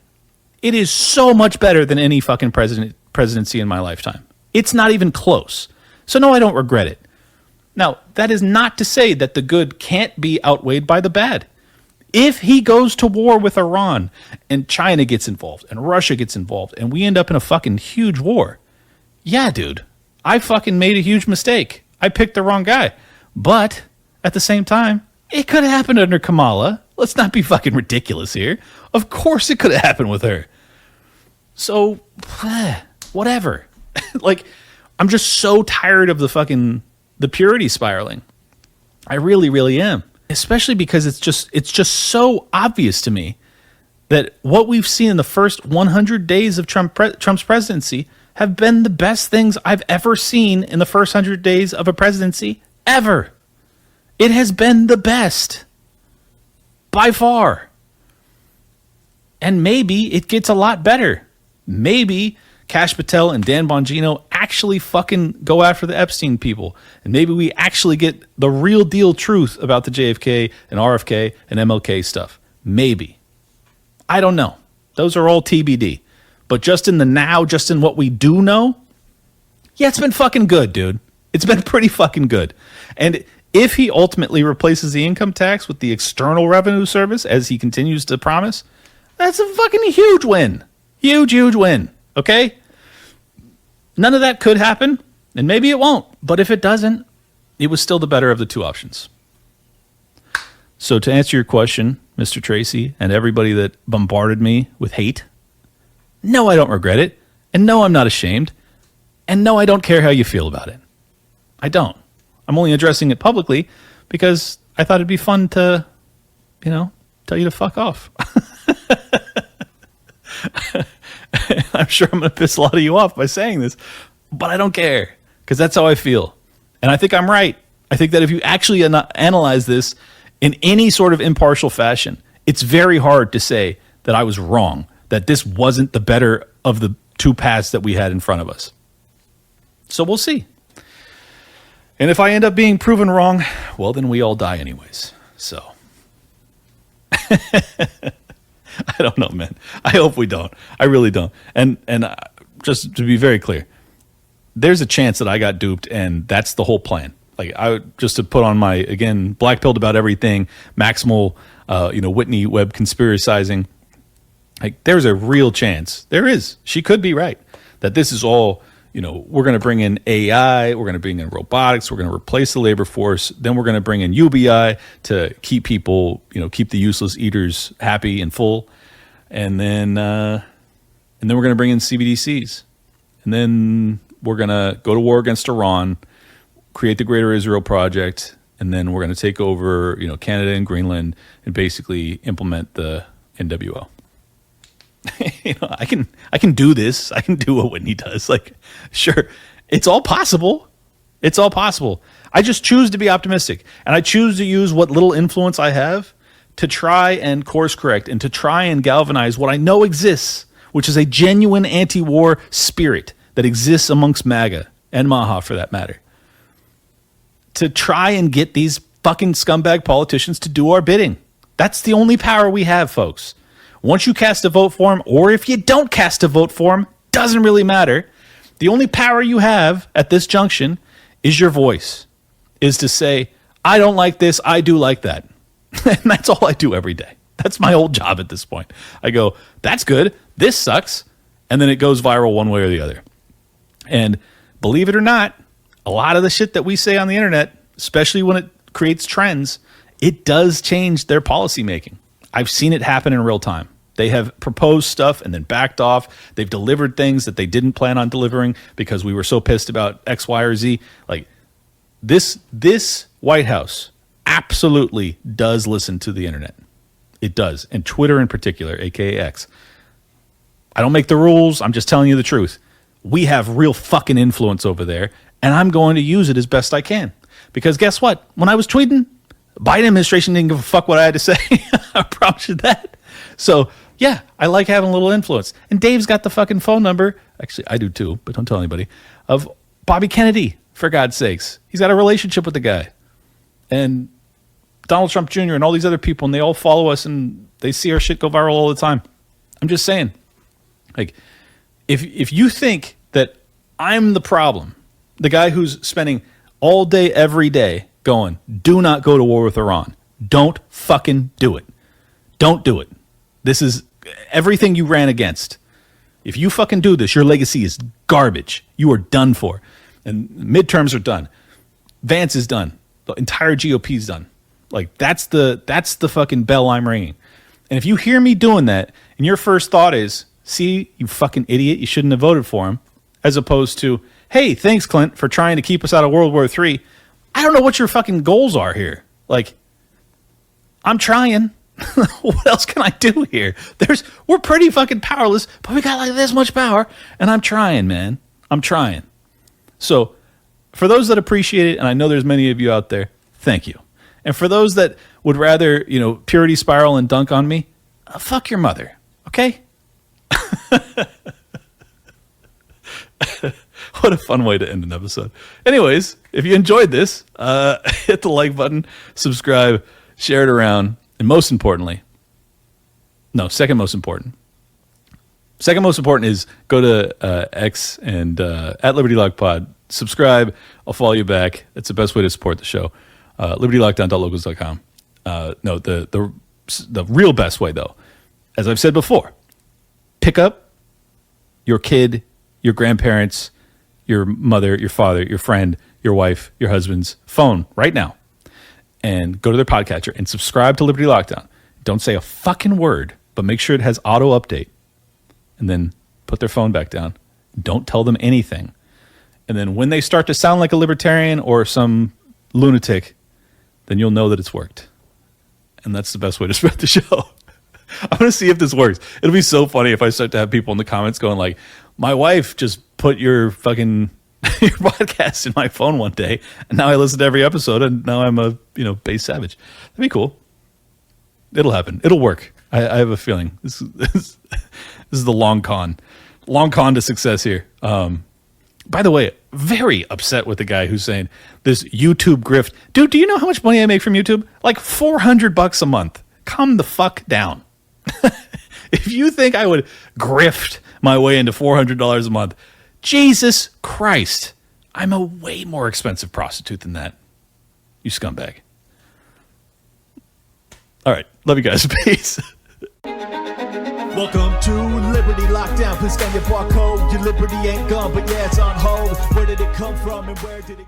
it is so much better than any fucking presidency in my lifetime. It's not even close. So no, I don't regret it. Now, that is not to say that the good can't be outweighed by the bad. If he goes to war with Iran and China gets involved and Russia gets involved and we end up in a fucking huge war, yeah, dude, I fucking made a huge mistake. I picked the wrong guy. But at the same time, it could have happened under Kamala. Let's not be fucking ridiculous here. Of course it could have happened with her. So, whatever. Like, I'm just so tired of the purity spiraling. I really, really am. Especially because it's just so obvious to me that what we've seen in the first 100 days of Trump's presidency have been the best things I've ever seen in the first 100 days of a presidency ever. It has been the best. By far. And maybe it gets a lot better. Maybe Kash Patel and Dan Bongino actually fucking go after the Epstein people. And maybe we actually get the real deal truth about the JFK and RFK and MLK stuff. Maybe. I don't know. Those are all TBD. But just in the now, just in what we do know, yeah, it's been fucking good, dude. It's been pretty fucking good. And if he ultimately replaces the income tax with the External Revenue Service, as he continues to promise, that's a fucking huge win. Huge, huge win. Okay? None of that could happen, and maybe it won't. But if it doesn't, it was still the better of the two options. So to answer your question, Mr. Tracy, and everybody that bombarded me with hate, no, I don't regret it. And no, I'm not ashamed. And no, I don't care how you feel about it. I don't. I'm only addressing it publicly because I thought it'd be fun to, tell you to fuck off. I'm sure I'm going to piss a lot of you off by saying this, but I don't care because that's how I feel. And I think I'm right. I think that if you actually analyze this in any sort of impartial fashion, it's very hard to say that I was wrong, that this wasn't the better of the two paths that we had in front of us. So we'll see. And if I end up being proven wrong, well, then we all die anyways. So I don't know, man. I hope we don't. I really don't. And just to be very clear, there's a chance that I got duped, and that's the whole plan. Like, just to put on my, again, black pilled about everything, maximal, Whitney Webb conspiracizing. Like, there's a real chance. There is. She could be right. That this is all, we're going to bring in AI, we're going to bring in robotics, we're going to replace the labor force, then we're going to bring in UBI to keep people, keep the useless eaters happy and full. And then we're going to bring in CBDCs. And then we're going to go to war against Iran, create the Greater Israel Project, and then we're going to take over, Canada and Greenland and basically implement the NWO. I can do this. I can do what Whitney does. Like, sure, it's all possible. It's all possible. I just choose to be optimistic, and I choose to use what little influence I have to try and course correct and to try and galvanize what I know exists, which is a genuine anti-war spirit that exists amongst MAGA and Maha, for that matter, to try and get these fucking scumbag politicians to do our bidding. That's the only power we have, folks. Once you cast a vote for him, or if you don't cast a vote for him, doesn't really matter. The only power you have at this junction is your voice, is to say, I don't like this, I do like that. And that's all I do every day. That's my whole job at this point. I go, that's good, this sucks, and then it goes viral one way or the other. And believe it or not, a lot of the shit that we say on the internet, especially when it creates trends, it does change their policy making. I've seen it happen in real time. They have proposed stuff and then backed off. They've delivered things that they didn't plan on delivering because we were so pissed about X, Y, or Z. Like, this White House absolutely does listen to the internet. It does. And Twitter in particular, aka X. I don't make the rules. I'm just telling you the truth. We have real fucking influence over there, and I'm going to use it as best I can. Because guess what? When I was tweeting, Biden administration didn't give a fuck what I had to say. I promise you that. So, yeah, I like having a little influence. And Dave's got the fucking phone number. Actually, I do too, but don't tell anybody. Of Bobby Kennedy, for God's sakes. He's got a relationship with the guy. And Donald Trump Jr. and all these other people, and they all follow us, and they see our shit go viral all the time. I'm just saying. Like, if you think that I'm the problem, the guy who's spending all day, every day, going, do not go to war with Iran. Don't fucking do it. Don't do it. This is everything you ran against. If you fucking do this, your legacy is garbage. You are done for. And midterms are done. Vance is done. The entire GOP is done. Like, that's the fucking bell I'm ringing. And if you hear me doing that, and your first thought is, see, you fucking idiot, you shouldn't have voted for him, as opposed to, hey, thanks, Clint, for trying to keep us out of World War III. I don't know what your fucking goals are here. Like, I'm trying. What else can I do here? We're pretty fucking powerless, but we got like this much power, and I'm trying, man. I'm trying. So, for those that appreciate it, and I know there's many of you out there, thank you. And for those that would rather, purity spiral and dunk on me, fuck your mother, okay? What a fun way to end an episode. Anyways, if you enjoyed this, hit the like button, subscribe, share it around, and most importantly, second most important is go to X and at Liberty Lock Pod, subscribe. I'll follow you back. That's the best way to support the show. LibertyLockdown.locals.com. No, the real best way, though, as I've said before, pick up your kid, your grandparents, your mother, your father, your friend, your wife, your husband's phone right now and go to their podcatcher and subscribe to Liberty Lockdown. Don't say a fucking word, but make sure it has auto update and then put their phone back down. Don't tell them anything. And then when they start to sound like a libertarian or some lunatic, then you'll know that it's worked. And that's the best way to spread the show. I'm going to see if this works. It'll be so funny if I start to have people in the comments going like, my wife just put your fucking your podcast in my phone one day, and now I listen to every episode, and now I'm a base savage. That'd be cool. It'll happen. It'll work. I have a feeling. This is the long con to success here. By the way, very upset with the guy who's saying this YouTube grift. Dude, do you know how much money I make from YouTube? Like $400 a month. Calm the fuck down. If you think I would grift my way into $400 a month, Jesus Christ, I'm a way more expensive prostitute than that. You scumbag. All right. Love you guys. Peace. Welcome to Liberty Lockdown. Please scan your barcode. Your liberty ain't gone, but yeah, it's on hold. Where did it come from and where did it go?